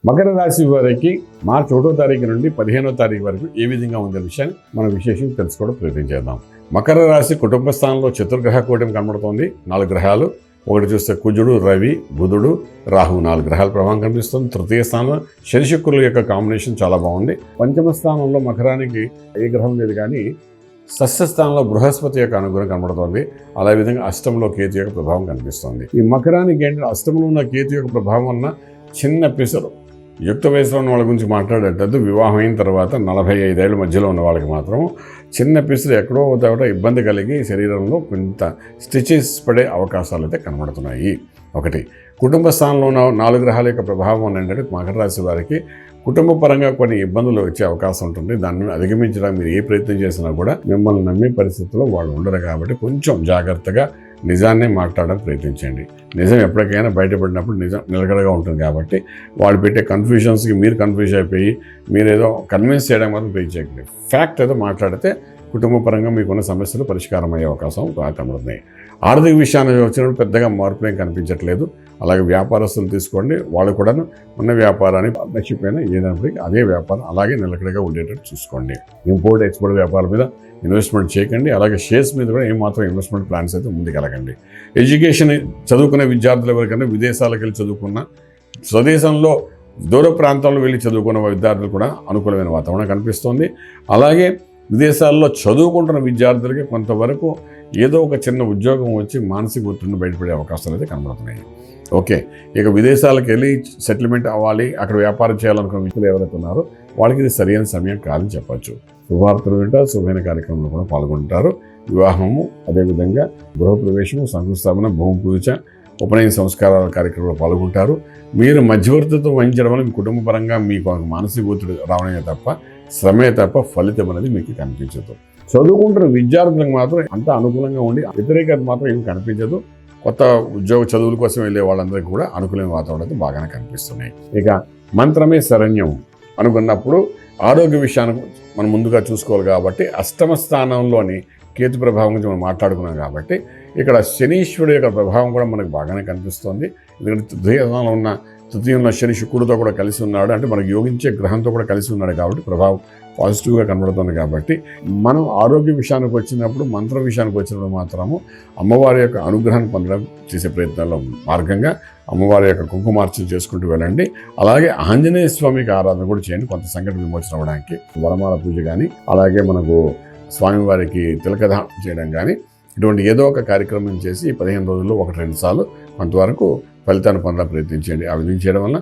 మకర రాశి వారికి మార్చి 1వ తారీఖు నుండి 15వ తారీఖు వరకు ఏ విధంగా ఉండే విషయాన్ని మనం విశేషంగా తెలుసుకోవడం ప్రయత్నం చేద్దాం. మకర రాశి కుటుంబ స్థానంలో చతుర్గ్రహ కూటమి కనబడుతోంది. 4 గ్రహాలు ఒకటి చూస్తే కుజుడు, రవి, బుధుడు, రాహు 4 గ్రహాల ప్రభావం కనిపిస్తుంది. తృతీయ స్థానంలో శని శుక్రుల యొక్క కాంబినేషన్ చాలా బాగుంది. పంచమ స్థానంలో మకరానికి ఏ గ్రహం లేదు, కానీ షష్ఠ స్థానంలో బృహస్పతి యొక్క అనుగ్రహం కనబడుతోంది. అదేవిధంగా అష్టంలో కేతు యొక్క ప్రభావం కనిపిస్తుంది. ఈ మకరానికి ఏంటంటే అష్టంలో ఉన్న కేతు యొక్క ప్రభావం వలన చిన్న పిసరు యుక్త వయసులో ఉన్న వాళ్ళ గురించి మాట్లాడేటప్పుడు వివాహం అయిన తర్వాత 45 ఏళ్ళ మధ్యలో ఉన్న వాళ్ళకి మాత్రం చిన్న పిసరు ఎక్కడో ఒకట ఇబ్బంది కలిగి శరీరంలో కొంత స్టిచెస్ పడే అవకాశాలు అయితే కనబడుతున్నాయి. ఒకటి కుటుంబ స్థానంలో ఉన్న 4 గ్రహాల యొక్క ప్రభావం ఏంటంటే మకర రాశి వారికి కుటుంబ పరంగా కొన్ని ఇబ్బందులు వచ్చే అవకాశం ఉంటుంది. దాన్ని అధిగమించడానికి మీరు ఏ ప్రయత్నం చేసినా కూడా మిమ్మల్ని నమ్మే పరిస్థితుల్లో వాళ్ళు ఉండరు. కాబట్టి కొంచెం జాగ్రత్తగా నిజాన్నే మాట్లాడడానికి ప్రయత్నించండి. నిజం ఎప్పటికైనా బయటపడినప్పుడు నిజం నిలకడగా ఉంటుంది. కాబట్టి వాళ్ళు పెట్టే కన్ఫ్యూజన్స్కి మీరు కన్ఫ్యూజ్ అయిపోయి మీరేదో కన్విన్స్ చేయడం మాత్రం ప్రయత్నించండి. ఫ్యాక్ట్ ఏదో మాట్లాడితే కుటుంబ పరంగా మీకున్న సమస్యలు పరిష్కారం అయ్యే అవకాశం కనబడుతున్నాయి. ఆర్థిక విషయాన్ని వచ్చినప్పుడు పెద్దగా మార్పులు ఏం కనిపించట్లేదు. అలాగే వ్యాపారస్తులు తీసుకోండి, వాళ్ళు కూడా ఉన్న వ్యాపారాన్ని నచ్చిపోయినా ఏదైనప్పటికీ అదే వ్యాపారం అలాగే నిలకడగా ఉండేటట్టు చూసుకోండి. ఇంపోర్ట్ ఎక్స్పోర్ట్ వ్యాపారం మీద ఇన్వెస్ట్మెంట్ చేయకండి. అలాగే షేర్స్ మీద కూడా ఏమాత్రం ఇన్వెస్ట్మెంట్ ప్లాన్స్ అయితే ముందుకెళ్ళకండి. ఎడ్యుకేషన్ చదువుకునే విద్యార్థుల ఎవరికైనా విదేశాలకు వెళ్ళి చదువుకున్న, స్వదేశంలో దూర ప్రాంతాల్లో వెళ్ళి చదువుకున్న విద్యార్థులు కూడా అనుకూలమైన వాతావరణం కనిపిస్తోంది. అలాగే విదేశాల్లో చదువుకుంటున్న విద్యార్థులకి కొంతవరకు ఏదో ఒక చిన్న ఉద్యోగం వచ్చి మానసిక ఒత్తిడిని బయటపడే అవకాశాలు అయితే కనబడుతున్నాయి. ఓకే, ఇక విదేశాలకు వెళ్ళి సెటిల్మెంట్ అవ్వాలి, అక్కడ వ్యాపారం చేయాలనుకున్న వ్యక్తులు ఎవరైతే ఉన్నారో వాళ్ళకి ఇది సరైన సమయం కాదని చెప్పచ్చు. శుభవార్తలు వింటారు, శుభమైన కార్యక్రమంలో కూడా పాల్గొంటారు. వివాహము, అదేవిధంగా గృహప్రవేశము, శంకుస్థాపన, భూమి పూజ, ఉపనయన సంస్కారాల కార్యక్రమంలో పాల్గొంటారు. మీరు మధ్యవర్తిత్వం వహించడం వల్ల మీ కుటుంబ పరంగా మీకు మానసిక ఒత్తిడి రావడమే తప్ప శ్రమే తప్ప ఫలితం అనేది మీకు కనిపించదు. చదువుకుంటున్న విద్యార్థులకు మాత్రం అంత అనుకూలంగా ఉండి వ్యతిరేకత మాత్రం ఏమి కనిపించదు. కొత్త ఉద్యోగ చదువుల కోసం వెళ్ళే వాళ్ళందరికీ కూడా అనుకూలమైన వాతావరణం అయితే బాగానే కనిపిస్తున్నాయి. ఇక మంత్రమే శరణ్యం అనుకున్నప్పుడు ఆరోగ్య విషయాన్ని మనం ముందుగా చూసుకోవాలి. కాబట్టి అష్టమ స్థానంలోని కేతు ప్రభావం గురించి మనం మాట్లాడుకున్నాం. కాబట్టి ఇక్కడ శనీశ్వరుడు యొక్క ప్రభావం కూడా మనకు బాగానే కనిపిస్తుంది. ఎందుకంటే తృతీయంలో శని శుక్రుడితో కూడా కలిసి ఉన్నాడు, అంటే మనకు యోగించే గ్రహంతో కూడా కలిసి ఉన్నాడు. కాబట్టి ప్రభావం పాజిటివ్గా కనబడుతుంది. కాబట్టి మనం ఆరోగ్య విషయానికి వచ్చినప్పుడు, మంత్ర విషయానికి వచ్చినప్పుడు మాత్రము అమ్మవారి యొక్క అనుగ్రహాన్ని పొందడం చేసే ప్రయత్నాల్లో మార్గంగా అమ్మవారి యొక్క కుంకుమార్చన చేసుకుంటూ వెళ్ళండి. అలాగే ఆంజనేయ స్వామికి ఆరాధన కూడా చేయండి. కొంత సంకట విమోచన అవ్వడానికి వరమాల పూజ కానీ, అలాగే మనకు స్వామివారికి తిలకదానం చేయడం కానీ, ఇటువంటి ఏదో ఒక కార్యక్రమం చేసి 15 రోజుల్లో 1-2 సార్లు కొంతవరకు ఫలితాన్ని పొందడానికి ప్రయత్నించండి. ఆ విధంగా చేయడం వల్ల